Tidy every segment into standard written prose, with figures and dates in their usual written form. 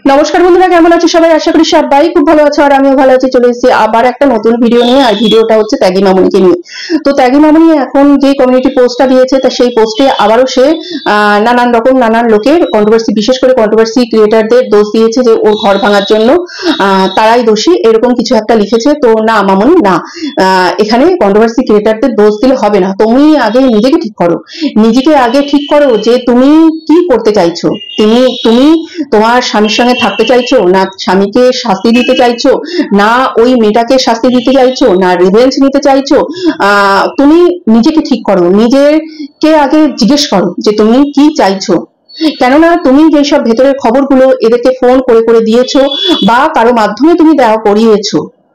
নমস্কার বন্ধুরা, কেমন আছো সবাই? আশা করি সবাই খুব ভালো আছো আর আমিও ভালো আছি। চলে এসেছি আবার একটা নতুন ভিডিও নিয়ে, আর ভিডিওটা হচ্ছে ত্যাগী মামুনিকে নিয়ে। তো ত্যাগী মামুনি এখন যে কমিউনিটি পোস্টটা দিয়েছে, তা সেই পোস্টে আবারও সে নানান লোকের কন্ট্রোভার্সি, বিশেষ করে কন্ট্রোভার্সি ক্রিয়েটারদের দোষ দিয়েছে যে ওর ঘর ভাঙার জন্য তারাই দোষী, এরকম কিছু একটা লিখেছে। তো না মামুনি, না, এখানে কন্ট্রোভার্সি ক্রিয়েটারদের দোষ দিলে হবে না। তুমি আগে নিজেকে ঠিক করো, নিজেকে আগে ঠিক করো যে তুমি কি করতে চাইছো। তুমি তোমার স্বামীর সঙ্গে থাকতে চাইছো, না স্বামীকে শাস্তি দিতে চাইছো, না ওই মেয়েটাকে শাস্তি দিতে চাইছো, না রিভেঞ্জ নিতে চাইছো? তুমি নিজেকে ঠিক করো, নিজেকে আগে জিজ্ঞেস করো যে তুমি কি চাইছো। কেননা তুমি যেসব ভেতরের খবরগুলো এদেরকে ফোন করে করে দিয়েছো বা কারো মাধ্যমে তুমি দেওয়া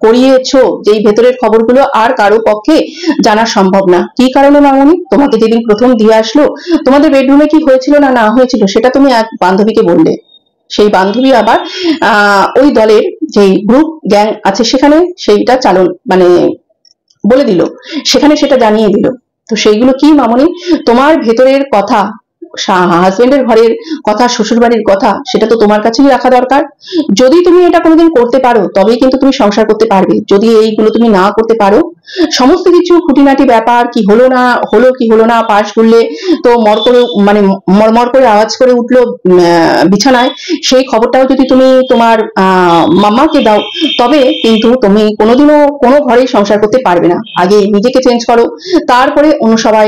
করিয়েছো যেই ভেতরের খবরগুলো আর কারো পক্ষে জানা সম্ভব না। কি কারণে মামুনি? তোমাকে যেদিন প্রথম দিয়ে আসলো, তোমাদের বেডরুমে কি হয়েছিল না না হয়েছিল সেটা তুমি এক বান্ধবীকে বললে। সেই বান্ধবী আবার ওই দলের যে গ্রুপ গ্যাং আছে সেখানে সেইটা বলে দিল, সেখানে সেটা জানিয়ে দিল। তো সেইগুলো কি মামুনি? তোমার ভেতরের কথা, হাজবেন্ডের ঘরের কথা, শ্বশুর বাড়ির কথা, সেটা তো তোমার কাছেই রাখা দরকার। যদি তুমি এটা কোনোদিন করতে পারো তবেই কিন্তু তুমি সংসার করতে পারবে। যদি এইগুলো তুমি না করতে পারো, সমস্ত কিছু খুঁটিনাটি ব্যাপার, কি হলো না পাশ ঘুরলে তো মরমর করে আওয়াজ করে উঠলো বিছানায়, সেই খবরটাও যদি তুমি তোমার মাম্মাকে দাও, তবে কিন্তু তুমি কোনোদিনও কোনো ঘরেই সংসার করতে পারবে না। আগে নিজেকে চেঞ্জ করো, তারপরে অন্য সবাই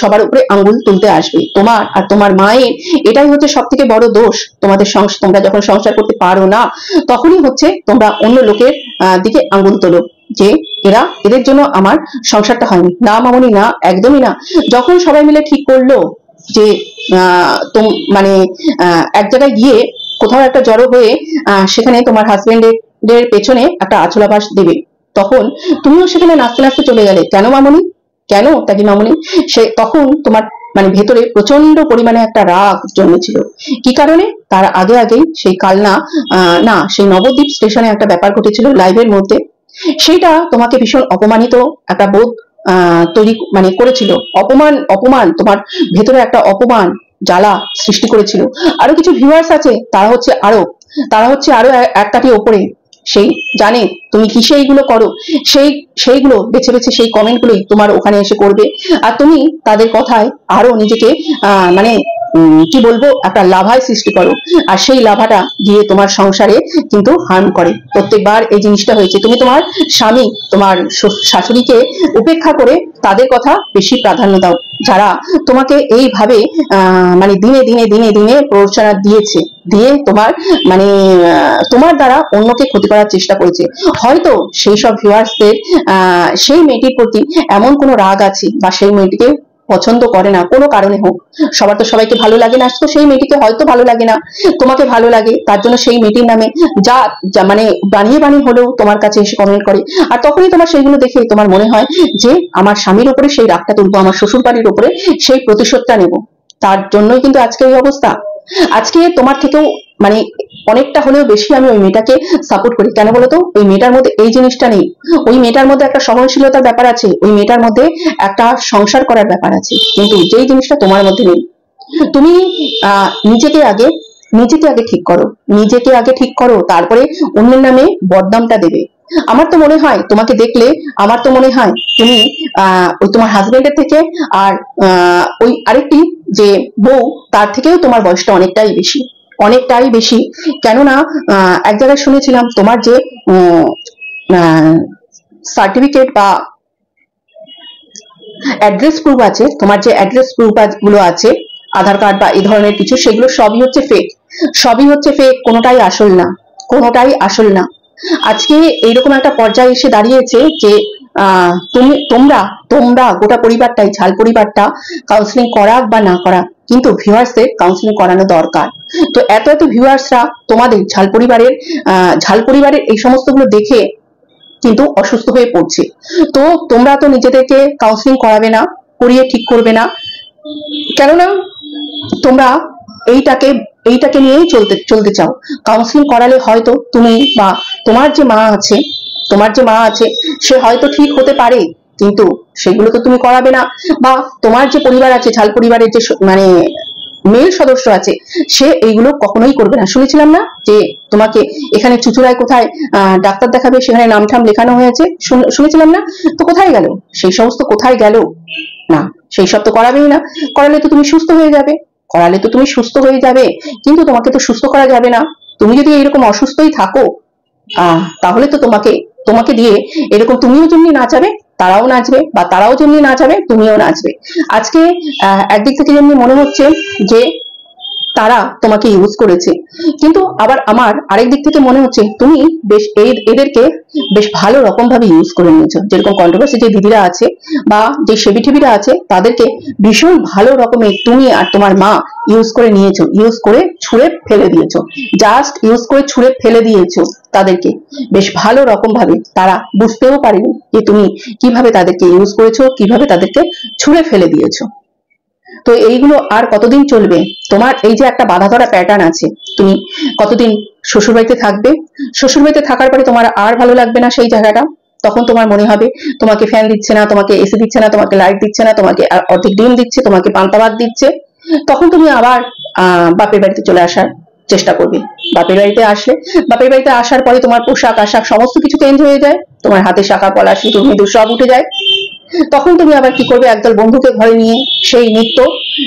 সবার উপরে আঙ্গুল তুলতে আসবে। তোমার আর তোমার মায়ের এটাই হচ্ছে সব থেকে বড় দোষ। তোমরা যখন সংসার করতে পারো না, তখনই হচ্ছে তোমরা অন্য লোকের দিকে আঙ্গুল তোলো যে এদের জন্য আমার সংসারটা হয়নি। না মামুনি, না, একদমই না। যখন সবাই মিলে ঠিক করলো যে এক জায়গায় গিয়ে কোথাও একটা জড়ো হয়ে সেখানে তোমার হাজবেন্ডের পেছনে একটা আঁচলাবাস দেবে, তখন তুমিও সেখানে নাচতে নাচতে চলে গেলে। কেন মামুনি? কেন ত্যাগী মামুনি? তখন তোমার ভেতরে প্রচন্ড পরিমাণে একটা রাগ জন্মেছিল। কি কারণে? তার আগেই সেই কালনা সেই নবদ্বীপ স্টেশনে একটা ব্যাপার ঘটেছিল লাইভের মধ্যে। সেইটা তোমাকে ভীষণ অপমানিত একটা বোধ তৈরি করেছিল। অপমান তোমার ভেতরে একটা অপমান জ্বালা সৃষ্টি করেছিল। আরো কিছু ভিউয়ার্স আছে, তারা হচ্ছে আরো এক কাঠি ওপরে, সেই জানে তুমি কিসে এইগুলো করো, সেইগুলো বেছে বেছে সেই কমেন্ট গুলোই তোমার ওখানে এসে করবে। আর তুমি তাদের কথায় আরো নিজেকে কি বলবো, একটা লাভায় সৃষ্টি করো। আর সেই লাভাটা গিয়ে তোমার সংসারে কিন্তু হার্ম করে। প্রত্যেকবার এই জিনিসটা হয়েছে, তুমি তোমার স্বামী, তোমার শাশুড়িকে উপেক্ষা করে তাদের কথা বেশি প্রাধান্য দাও, যারা তোমাকে এইভাবে দিনে দিনে দিনে দিনে প্ররোচনা দিয়ে তোমার দ্বারা অন্যকে ক্ষতি করার চেষ্টা করেছে। হয়তো সেই সব ভিউয়ার্সদের সেই মেয়েটির প্রতি এমন কোনো রাগ আছে, বা সেই মেয়েটিকে পছন্দ করে না কোনো কারণে হোক। সবার তো সবাইকে ভালো লাগে না, তো সেই মেয়েটিকে হয়তো ভালো লাগে না, তোমাকে ভালো লাগে, তার জন্য সেই মেয়েটির নামে যা বানিয়ে হলেও তোমার কাছে এসে কমেন্ট করে। আর তখনই তোমার সেইগুলো দেখে তোমার মনে হয় যে আমার স্বামীর উপরে সেই রাগটা তুলবো, আমার শ্বশুর বাড়ির উপরে সেই প্রতিশোধটা নেব। তার জন্যই কিন্তু আজকে এই অবস্থা। আজকে তোমার থেকেও অনেকটা হলেও বেশি আমি ওই মেয়েটাকে সাপোর্ট করি। কেন বলতো? ওই মেয়েটার মধ্যে এই জিনিসটা নেই। ওই মেয়েটার মধ্যে একটা সহনশীলতার ব্যাপার আছে, ওই মেয়েটার মধ্যে একটা সংসার করার ব্যাপার আছে, কিন্তু যেই জিনিসটা তোমার মধ্যে নেই। তুমি নিজেকে আগে ঠিক করো, তারপরে অন্যের নামে বদনামটা দেবে। আমার তো মনে হয় তোমাকে দেখলে, আমার তো মনে হয় তুমি ওই তোমার হাজবেন্ডের থেকে আর ওই আরেকটি যে বউ, তার থেকেও তোমার বয়সটা অনেকটাই বেশি। কেননা এক জায়গায় শুনেছিলাম তোমার যে সার্টিফিকেট বা অ্যাড্রেস প্রুফ আছে, তোমার যে অ্যাড্রেস প্রুফ গুলো আছে, আধার কার্ড বা এই ধরনের কিছু, সেগুলো সবই হচ্ছে ফেক, কোনোটাই আসল না। আজকে এইরকম একটা পর্যায়ে এসে দাঁড়িয়েছে যে তোমরা গোটা পরিবারটাই, ঝাল পরিবারটা কাউন্সিলিং করাক বা না করাক, কিন্তু ভিউয়ার্সদের কাউন্সিলিং করানো দরকার। তো এত ভিউয়ার্সরা তোমাদের ঝাল পরিবারের এই সমস্তগুলো দেখে কিন্তু অসুস্থ হয়ে পড়ছে। তো তোমরা তো নিজেদেরকে কাউন্সিলিং করাবে না, করিয়ে ঠিক করবে না। কেননা তোমরা এইটাকে নিয়েই চলতে চাও। কাউন্সিলিং করালে হয়তো তুমি বা তোমার যে মা আছে সে হয়তো ঠিক হতে পারে, কিন্তু সেগুলো তো তুমি করাবে না। বা তোমার যে পরিবার আছে, ঝাল পরিবারের যে মেল সদস্য আছে, সে এইগুলো কখনোই করবে না। শুনেছিলাম না যে তোমাকে এখানে চুচুড়ায় কোথায় ডাক্তার দেখাবে, সেখানে নামঠাম লেখানো হয়েছে, শুনেছিলাম না? তো কোথায় গেল সেই সমস্ত, কোথায় গেল? না, সেই সব তো করাবেই না। করালে তো তুমি সুস্থ হয়ে যাবে, করালে তো তুমি সুস্থ হয়ে যাবে, কিন্তু তোমাকে তো সুস্থ করা যাবে না। তুমি যদি এরকম অসুস্থই থাকো তাহলে তো তোমাকে তোমাকে দিয়ে এরকম তুমিও যেমনি নাচাবে তারাও নাচবে, বা তারাও যেমনি নাচাবে তুমিও নাচবে। আজকে একদিক থেকে যেমনি মনে হচ্ছে যে তারা তোমাকে ইউজ করেছে, কিন্তু আবার আমার আরেক দিক থেকে মনে হচ্ছে তুমি বেশ এদেরকে বেশ ভালো রকম ভাবে ইউজ করে নিয়েছো। যেরকম কন্ট্রোভার্সি যে দিদিরা আছে বা যে সেবি টেবিরা আছে তাদেরকে ভীষণ ভালো রকমের তুমি আর তোমার মা ইউজ করে নিয়েছো, ইউজ করে ছুঁড়ে ফেলে দিয়েছো, জাস্ট ইউজ করে ছুঁড়ে ফেলে দিয়েছো তাদেরকে বেশ ভালো রকম ভাবে। তারা বুঝতেও পারেনি যে তুমি কিভাবে তাদেরকে ইউজ করেছো, কিভাবে তাদেরকে ছুঁড়ে ফেলে দিয়েছো। তো এইগুলো আর কতদিন চলবে? তোমার এই যে একটা বাধা ধরা প্যাটার্ন আছে, তুমি কতদিন শ্বশুরবাড়িতে থাকবে? শ্বশুরবাড়িতে থাকার পরে তোমার আর ভালো লাগবে না সেই জায়গাটা, তখন তোমার মনে হবে তোমাকে ফ্যান দিচ্ছে না, তোমাকে এসি দিচ্ছে না, তোমাকে লাইট দিচ্ছে না, তোমাকে অর্ধেক ডিম দিচ্ছে, তোমাকে পান্তা ভাত দিচ্ছে, তখন তুমি আবার বাপের বাড়িতে চলে আসার চেষ্টা করবে। বাপের বাড়িতে আসলে, বাপের বাড়িতে আসার পরে তোমার পোশাক আশাক সমস্ত কিছু চেঞ্জ হয়ে যায়, তোমার হাতে শাখা পলা সিঁদুর মিঁদুর সব উঠে যায়। তখন তুমি আবার কি করবে? একদল বন্ধুকে ঘরে নিয়ে সেই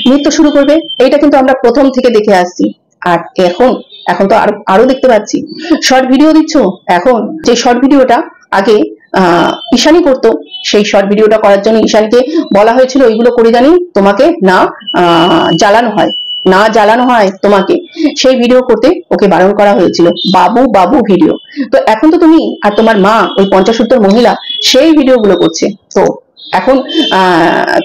নৃত্য শুরু করবে। এইটা কিন্তু আমরা প্রথম থেকে দেখে আসছি। আর এখন এখন তো আরো দেখতে পাচ্ছি শর্ট ভিডিও দিচ্ছ। এখন যে শর্ট ভিডিওটা আগে ঈশানী করতো, সেই শর্ট ভিডিওটা করার জন্য ঈশানীকে বলা হয়েছিল ওইগুলো করে জানি তোমাকে না জ্বালানো হয়, না জ্বালানো হয় তোমাকে, সেই ভিডিও করতে ওকে বারণ করা হয়েছিল। বাবু বাবু ভিডিও। তো এখন তো তুমি আর তোমার মা ওই 50-70 মহিলা সেই ভিডিওগুলো করছে। তো এখন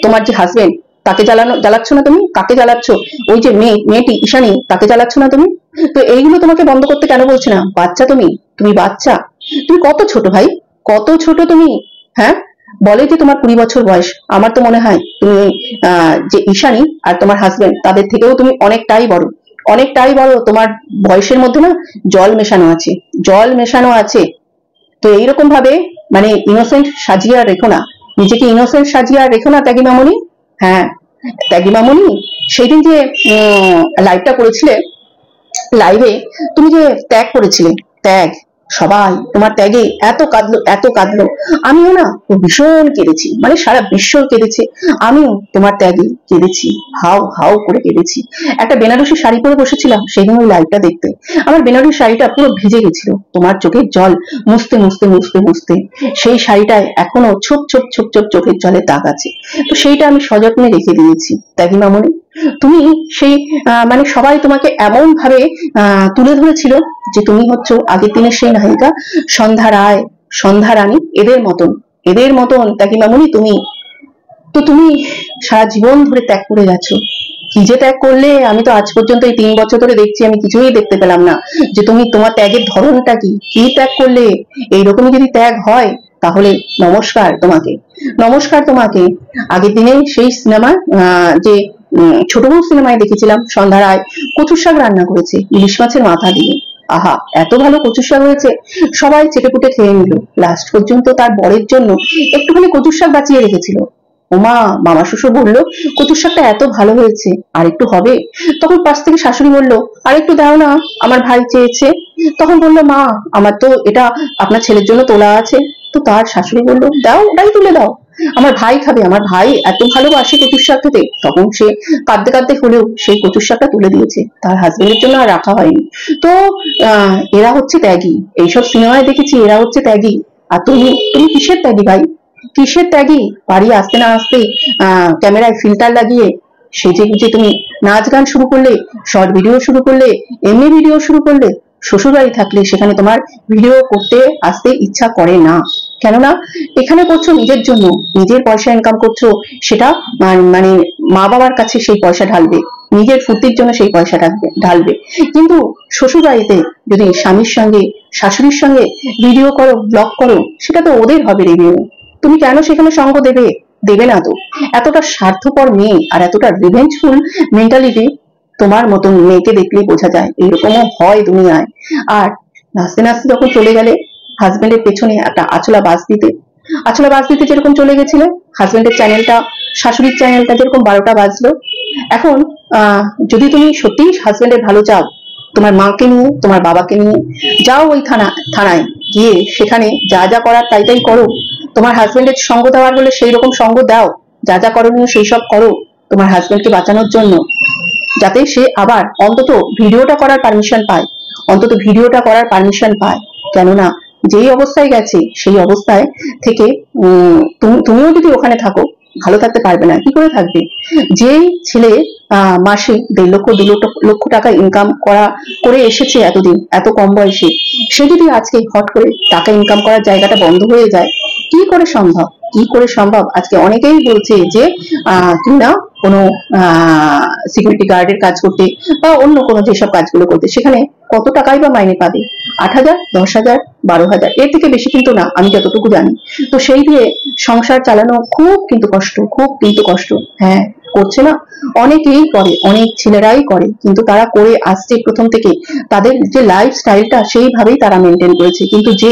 তোমার যে হাজবেন্ড তাকে জ্বালাচ্ছ না তুমি? কাকে জ্বালাচ্ছ? ওই যে মেয়েটি ঈশানী, তাকে জ্বালাচ্ছ না তুমি? তো এইগুলো তোমাকে বন্ধ করতে কেন বলছি না? বাচ্চা তুমি বাচ্চা, তুমি কত ছোট ভাই, কত ছোট তুমি। হ্যাঁ, বলে যে তোমার 20 বছর বয়স, আমার তো মনে হয় তুমি যে ঈশানী আর তোমার হাজবেন্ড তাদের থেকেও তুমি অনেকটাই বড়, অনেকটাই বড়। তোমার বয়সের মধ্যে না জল মেশানো আছে, জল মেশানো আছে। তো এইরকম ভাবে মানে ইনোসেন্ট সাজিয়ে আর রেখো না, নিজেকে ইনোসেন্ট সাজিয়ে আর রেখো না ত্যাগী মামনি। হ্যাঁ ত্যাগী মামনি, সেদিন যে লাইভটা করেছিলে, লাইভে তুমি যে ত্যাগ করেছিলে, ত্যাগ, সবাই তোমার ত্যাগে এত কাঁদলো, এত কাঁদলো। আমিও না ভীষণ কেঁদেছি, মানে সারা বিশ্ব কেঁদেছে, আমিও তোমার ত্যাগে কেঁদেছি, হাউ হাউ করে কেঁদেছি। একটা বেনারসি শাড়ি পরে বসেছিলাম সেদিন ওই লাইভটা দেখতে, আমার বেনারসি শাড়িটা পুরো ভিজে গেছিল তোমার চোখের জল মুছতে মুছতে মুছতে মুছতে। সেই শাড়িটায় এখনো ছোপ ছোপ ছোপ ছোপ চোখের জলের দাগ আছে। তো সেইটা আমি সযত্নে রেখে দিয়েছি ত্যাগী মামনি। তুমি সেই মানে সবাই তোমাকে এমন ভাবে তুলে ধরেছিল যে তুমি হচ্ছ আগের দিনের সেই নায়িকা সন্ধ্যা রায়, সন্ধ্যা রানী, এদের মতন ত্যাগী মামনি তুমি। তো তুমি সারা জীবন ধরে ত্যাগ করে গেছো। কি যে ত্যাগ করলে, আমি তো আজ পর্যন্ত এই 3 বছর ধরে দেখছি, আমি কিছুই দেখতে পেলাম না যে তুমি তোমার ত্যাগের ধরনটা কি, কি ত্যাগ করলে। এইরকমই যদি ত্যাগ হয় তাহলে নমস্কার তোমাকে, নমস্কার তোমাকে। আগের দিনে সেই সিনেমা যে ছোট বউ সিনেমায় দেখেছিলাম সন্ধ্যা রায় কচুর শাক রান্না করেছে ইলিশ মাছের মাথা দিয়ে। আহা, এত ভালো কচুর শাক হয়েছে, সবাই চেটেপুটে খেয়ে নিল। লাস্ট পর্যন্ত তার বরের জন্য একটুখানি কচুর শাক বাঁচিয়ে রেখেছিল। ওমা, মামা শ্বশুর বললো কচুর শাকটা এত ভালো হয়েছে, আর একটু হবে। তখন পাশ থেকে শাশুড়ি বললো আর একটু দাও না, আমার ভাই চেয়েছে। তখন বললো মা, আমার তো এটা আপনার ছেলের জন্য তোলা আছে। তো তার শাশুড়ি বললো দাও, ওটাই তুলে দাও, আমার ভাই খাবে, আমার ভাই এত ভালোবাসে কচুর শাক খেতে। তখন সে কাঁদতে কাঁদতে হলেও সেই কচুর শাকটা তুলে দিয়েছে, তার হাজবেন্ডের জন্য আর রাখা হয়নি। তো এরা হচ্ছে ত্যাগী, এইসব সিনেমায় দেখেছি এরা হচ্ছে ত্যাগী। আর তুমি তুমি কিসের ত্যাগী ভাই, কিসের ত্যাগী? বাড়ি আসতে না আসতে ক্যামেরায় ফিল্টার লাগিয়ে সেজে গুজে তুমি নাচ গান শুরু করলে, শর্ট ভিডিও শুরু করলে, এমনি ভিডিও শুরু করলে। শ্বশুর বাড়ি থাকলে সেখানে তোমার ভিডিও করতে আসতে ইচ্ছা করে না, কেননা এখানে করছো নিজের জন্য, নিজের পয়সা ইনকাম করছো, সেটা মানে মা বাবার কাছে সেই পয়সা ঢালবে, নিজের ফুর্তির জন্য সেই পয়সা ঢালবে। কিন্তু শ্বশুর বাড়িতে যদি স্বামীর সঙ্গে শাশুড়ির সঙ্গে ভিডিও করো, ব্লগ করো, সেটা তো ওদের হবে রিভিউ। তুমি কেন সেখানে সঙ্গ দেবে? দেবে না তো। এতটা স্বার্থপর মেয়ে আর এতটা রিভেঞ্জফুল মেন্টালিটি তোমার মতন মেয়েকে দেখলেই বোঝা যায়, এরকমও হয় দুনিয়ায়। আর নাচতে নাচতে যখন চলে গেলে হাজবেন্ডের পেছনে একটা আঁচলা বাজ দিতে যেরকম চলে গেছিলে, হাজবেন্ডের চ্যানেলটা, শাশুড়ির চ্যানেলটা যেরকম 12টা বাজলো, এখন যদি তুমি সত্যি হাজবেন্ডের ভালো চাও, তোমার মাকে নিয়ে তোমার বাবাকে নিয়ে যাও ওই থানায় গিয়ে সেখানে যা যা করার তাই তাই করো। তোমার হাজবেন্ডের সঙ্গ দেওয়ার হলে সেই রকম সঙ্গ দাও, যা যা করণীয় সেই সব করো তোমার হাজবেন্ডকে বাঁচানোর জন্য, যাতে সে আবার অন্তত ভিডিওটা করার পারমিশন পায়, অন্তত ভিডিওটা করার পারমিশন পায়। কেননা যেই অবস্থায় গেছে সেই অবস্থায় থেকে তুমিও যদি ওখানে থাকো ভালো থাকতে পারবে না। কি করে থাকবে? যেই ছেলে মাসে 1.5 লক্ষ 2 লক্ষ টাকা ইনকাম করে এসেছে এতদিন, এত কম বয়সে, সে যদি আজকে হট করে টাকা ইনকাম করার জায়গাটা বন্ধ হয়ে যায়, কি করে সম্ভব? কি করে সম্ভব? আজকে অনেকেই বলছে যে তুই না কোনো সিকিউরিটি গার্ডের কাজ করতে বা অন্য কোনো যেসব কাজগুলো করতে, সেখানে কত টাকাই বা মাইনে পাবে? 8,000, 10,000, 12,000, এর থেকে বেশি কিন্তু না, আমি যতটুকু জানি। তো সেই দিয়ে সংসার চালানো খুব কিন্তু কষ্ট, খুব কিন্তু কষ্ট। হ্যাঁ, করছে না? অনেকেই করে, অনেক ছেলেরাই করে, কিন্তু তারা করে আসছে প্রথম থেকে, তাদের যে লাইফ স্টাইলটা সেইভাবেই তারা মেনটেন করেছে। কিন্তু যে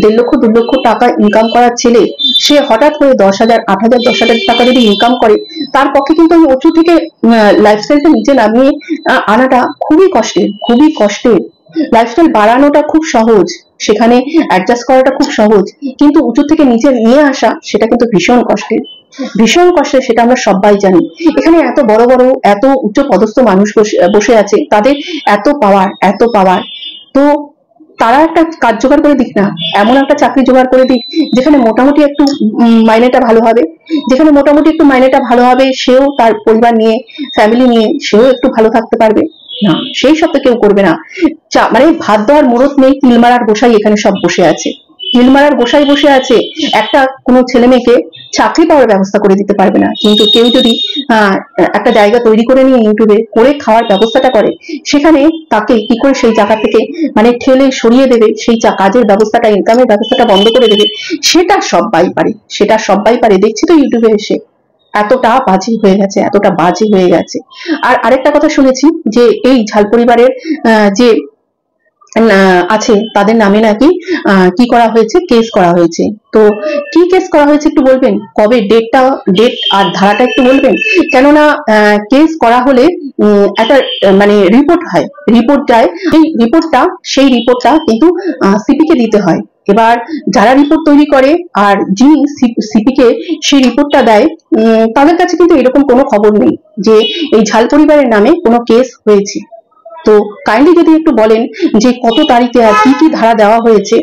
1.5 লক্ষ 2 লক্ষ টাকা ইনকাম করার ছেলে, সে হঠাৎ করে 10,000, 8,000, 10,000 টাকা যদি ইনকাম করে, তার পক্ষে কিন্তু ওই উঁচু থেকে লাইফস্টাইলটা নিচে নামিয়ে আনাটা খুবই কষ্টের, খুবই কষ্টের। লাইফস্টাইল বাড়ানোটা খুব সহজ, সেখানে অ্যাডজাস্ট করাটা খুব সহজ, কিন্তু উঁচু থেকে নিচে নিয়ে আসা সেটা কিন্তু ভীষণ কষ্টের, ভীষণ কষ্টের। সেটা আমরা সবাই জানি। এখানে এত বড় বড় এত উচ্চ পদস্থ মানুষ বসে আছে, তাদের এত পাওয়ার, এত পাওয়ার। তো তারা একটা কাজ জোগাড় করে দিক না, এমন একটা চাকরি জোগাড় করে দিক যেখানে মোটামুটি একটু মাইনেটা ভালো হবে, যেখানে মোটামুটি একটু মাইনেটা ভালো হবে, সেও তার পরিবার নিয়ে, ফ্যামিলি নিয়ে সেও একটু ভালো থাকতে পারবে। না, সেই সব তো কেউ করবে না। মানে ভাত দেওয়ার মুরত নেই, তিল মারার গোসাই এখানে সব বসে আছে, তিল মারার গোসাই বসে আছে। একটা কোনো ছেলে মেয়েকে চাকরি পাওয়ার ব্যবস্থা করে দিতে পারবে না, কিন্তু কেউ যদি একটা জায়গা তৈরি করে নিয়ে ইউটিউবে করে খাওয়ার ব্যবস্থাটা করে, সেখানে তাকে কি করে সেই জায়গা থেকে মানে ঠেলে সরিয়ে দেবে, সেই কাজের ব্যবস্থাটা, ইনকামের ব্যবস্থাটা বন্ধ করে দেবে, সেটা সবাই পারে, সেটা সবাই পারে। দেখছি তো ইউটিউবে এসে এতটা বাজে হয়ে গেছে, এতটা বাজে হয়ে গেছে। আর আরেকটা কথা শুনেছি যে এই ঝাল পরিবারের যে আছে তাদের নামে নাকি কি করা হয়েছে, কেস করা হয়েছে। তো কি কেস করা হয়েছে একটু বলবেন? কবে ডেট আর ধারাটা একটু বলবেন? কেননা কেস করা হলে একটা মানে রিপোর্ট হয়, রিপোর্ট যায়, সেই রিপোর্টটা কিন্তু সিপিকে দিতে হয়। এবার যারা রিপোর্ট তৈরি করে আর যিনি সিপিকে সেই রিপোর্টটা দেয়, তাদের কাছে কিন্তু এরকম কোনো খবর নেই যে এই ঝাল পরিবারের নামে কোনো কেস হয়েছে। তো কাইন্ডলি যদি একটু বলেন যে কত তারিখে আর কি কি ধারা দেওয়া হয়েছে,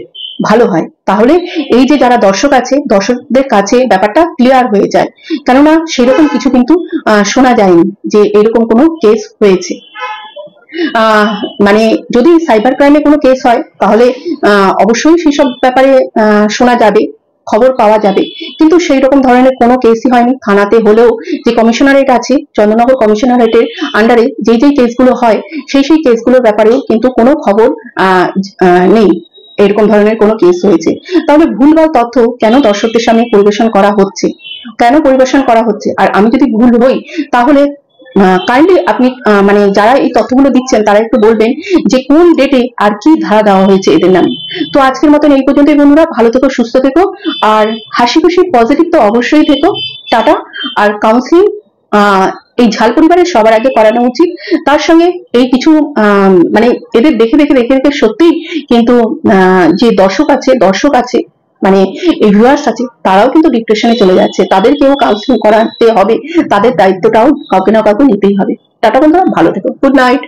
ভালো হয়। তাহলে এই যে যারা দর্শক আছে, দর্শকদের কাছে ব্যাপারটা ক্লিয়ার হয়ে যায়। কেননা সেরকম কিছু কিন্তু শোনা যায়নি যে এরকম কোনো কেস হয়েছে। মানে যদি সাইবার ক্রাইমে কোনো কেস হয় তাহলে অবশ্যই সেসব ব্যাপারে শোনা যাবে, খবর পাওয়া যাবে, কিন্তু সেই রকম ধরনের কোনো কেসই হয়নি। থানাতে হলেও যে কমিশনারেট আছে, চন্দননগর কমিশনারেটের আন্ডারে যেই কেসগুলো হয়, সেই কেসগুলোর ব্যাপারেও কিন্তু কোনো খবর নেই এরকম ধরনের কোনো কেস হয়েছে। তাহলে ভুলভাল তথ্য কেন দর্শকদের সামনে পরিবেশন করা হচ্ছে, কেন পরিবেশন করা হচ্ছে? আর আমি যদি ভুল হই তাহলে কাইন্ডলি আপনি মানে যারা এই তথ্যগুলো দিচ্ছেন তারা একটু বলবেন যে কোন ডেটে আর কি ধারা দেওয়া হয়েছে এদের নামে। তো আজকের মতন এই পর্যন্তই বন্ধুরা, ভালো থেকো, সুস্থ থেকো, আর হাসি খুশি পজিটিভ তো অবশ্যই থেকো। টাটা। আর কাউন্সিলিং এই ঝাল পরিবারের সবার আগে করানো উচিত। তার সঙ্গে এই কিছু মানে এদের দেখে সত্যি কিন্তু যে দর্শক আছে মানে এই ভিউয়ার্স আছে, তারাও কিন্তু ডিপ্রেশনে চলে যাচ্ছে, তাদেরকেও কাউন্সিলিং করাতে হবে, তাদের দায়িত্বটাও কাউকে না কাউকে নিতেই হবে। টাটা বন্ধুরা, ভালো থেকো, গুড নাইট।